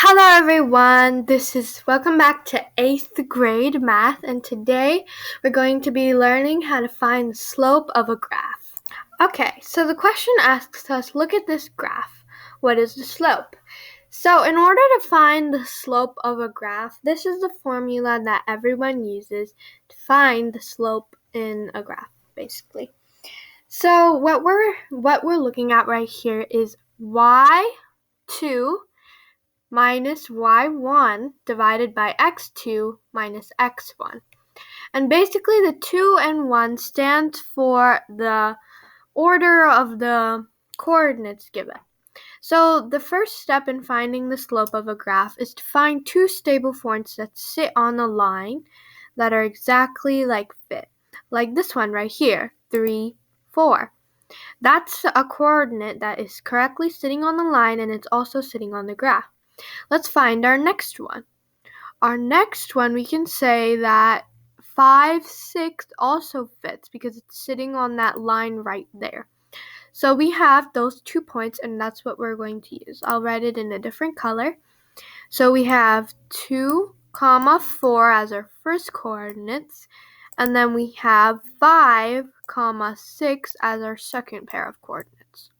Hello everyone, welcome back to 8th grade math, and today we're going to be learning how to find the slope of a graph. Okay, so the question asks us, look at this graph. What is the slope? So in order to find the slope of a graph, this is the formula that everyone uses to find the slope in a graph, basically. So what we're looking at right here is y2 minus y1 divided by x2 minus x1. And basically the 2 and 1 stands for the order of the coordinates given. So the first step in finding the slope of a graph is to find two stable points that sit on a line that are exactly fit. Like this one right here, 3, 4. That's a coordinate that is correctly sitting on the line, and it's also sitting on the graph. Let's find our next one. Our next one, we can say that 5, 6 also fits because it's sitting on that line right there. So we have those 2 points, and that's what we're going to use. I'll write it in a different color. So we have 2, 4 as our first coordinates, and then we have 5, 6 as our second pair of coordinates.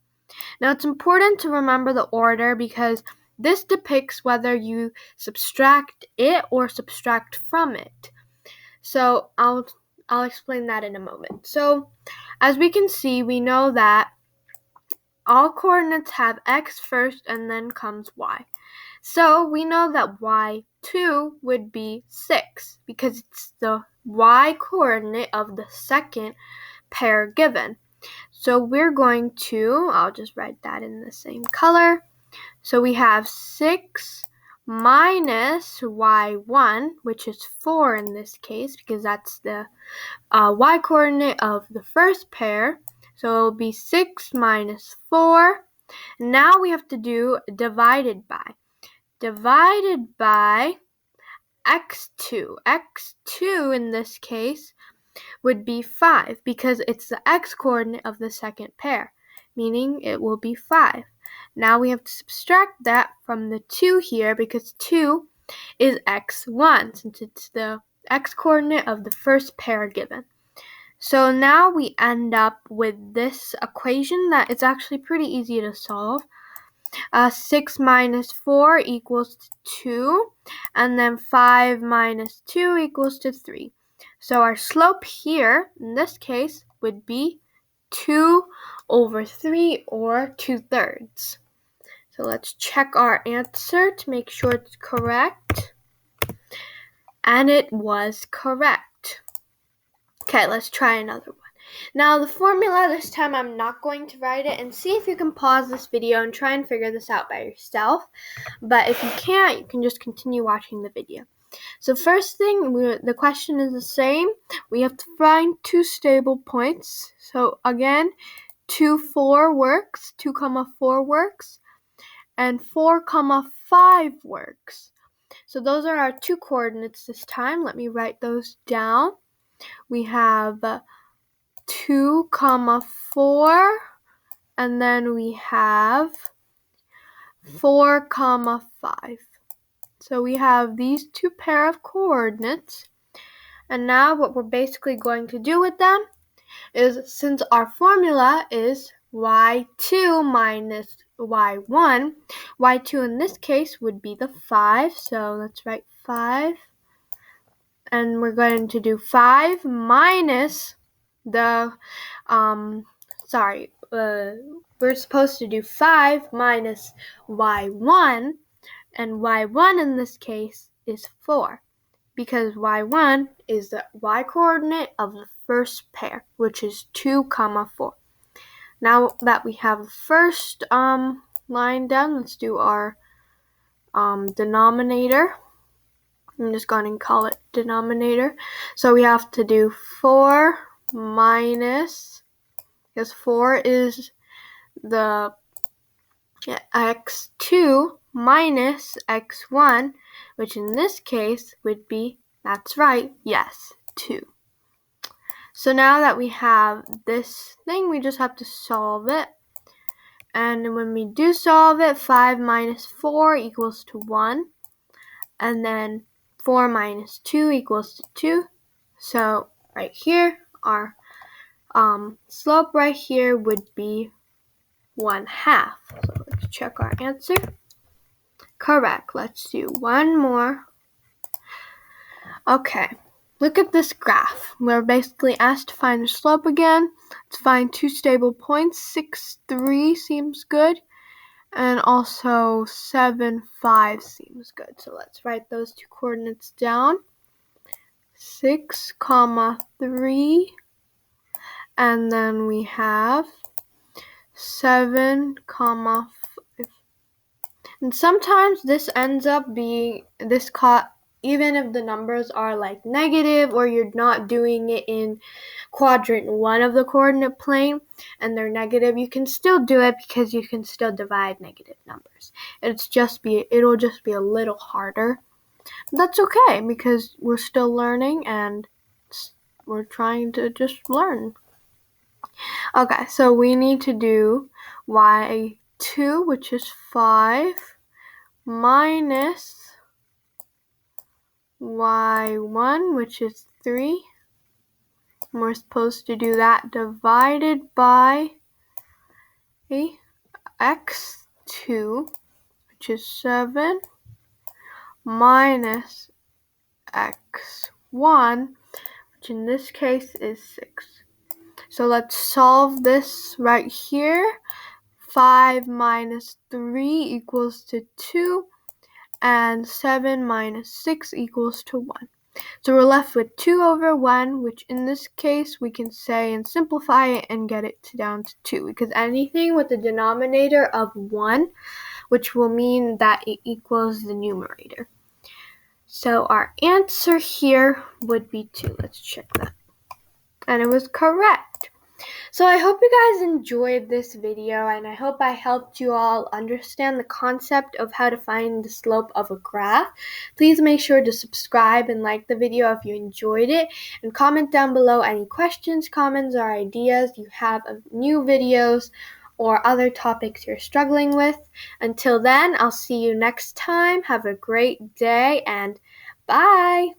Now it's important to remember the order because this depicts whether you subtract it or subtract from it. So I'll explain that in a moment. So as we can see, we know that all coordinates have x first and then comes y. So we know that y2 would be 6 because it's the y coordinate of the second pair given. So we're going to, I'll just write that in the same color. So we have 6 minus y1, which is 4 in this case, because that's the y coordinate of the first pair. So it will be 6 minus 4. Now we have to do divided by. Divided by x2. x2 in this case would be 5 because it's the x-coordinate of the second pair, meaning it will be 5. Now we have to subtract that from the 2 here because 2 is x1 since it's the x-coordinate of the first pair given. So now we end up with this equation that is actually pretty easy to solve. 6 minus 4 equals 2, and then 5 minus 2 equals 3. So our slope here, in this case, would be 2 over 3, or 2/3. So let's check our answer to make sure it's correct. And it was correct. Okay, let's try another one. Now the formula, this time I'm not going to write it, and see if you can pause this video and try and figure this out by yourself. But if you can't, you can just continue watching the video. So first thing, the question is the same. We have to find two stable points. So again, 2, 4 works, 2, 4 works, and 4, 5 works. So those are our two coordinates this time. Let me write those down. We have 2, 4, and then we have 4, 5. So we have these two pair of coordinates, and now what we're basically going to do with them is, since our formula is y2 minus y1, y2 in this case would be the 5, so let's write 5, and we're going to do 5 minus the, we're supposed to do 5 minus y1, and y1 in this case is 4, because y1 is the y-coordinate of the first pair, which is 2, 4. Now that we have the first line done, let's do our denominator. I'm just going to call it denominator. So we have to do 4 minus, because 4 is the x2 minus x1, which in this case would be, that's right, yes, 2. So now that we have this thing, we just have to solve it. And when we do solve it, 5 minus 4 equals to 1. And then 4 minus 2 equals to 2. So right here, our slope right here would be 1/2. So let's check our answer. Correct. Let's do one more. Okay, look at this graph. We're basically asked to find the slope again. Let's find two stable points. 6, 3 seems good. And also 7, 5 seems good. So let's write those two coordinates down. 6, 3. And then we have 7, 5. And sometimes this ends up being even if the numbers are like negative or you're not doing it in quadrant 1 of the coordinate plane and they're negative, you can still do it because you can still divide negative numbers. It'll just be a little harder. But that's okay because we're still learning and we're trying to just learn. Okay, so we need to do y2, which is 5, minus y1, which is 3. And we're supposed to do that divided by x2, which is 7, minus x1, which in this case is 6. So let's solve this right here. 5 minus 3 equals to 2, and 7 minus 6 equals to 1. So we're left with 2 over 1, which in this case we can say and simplify it and get it down to 2, because anything with the denominator of 1, which will mean that it equals the numerator. So our answer here would be 2. Let's check that. And it was correct. So I hope you guys enjoyed this video, and I hope I helped you all understand the concept of how to find the slope of a graph. Please make sure to subscribe and like the video if you enjoyed it, and comment down below any questions, comments, or ideas you have of new videos or other topics you're struggling with. Until then, I'll see you next time. Have a great day, and bye!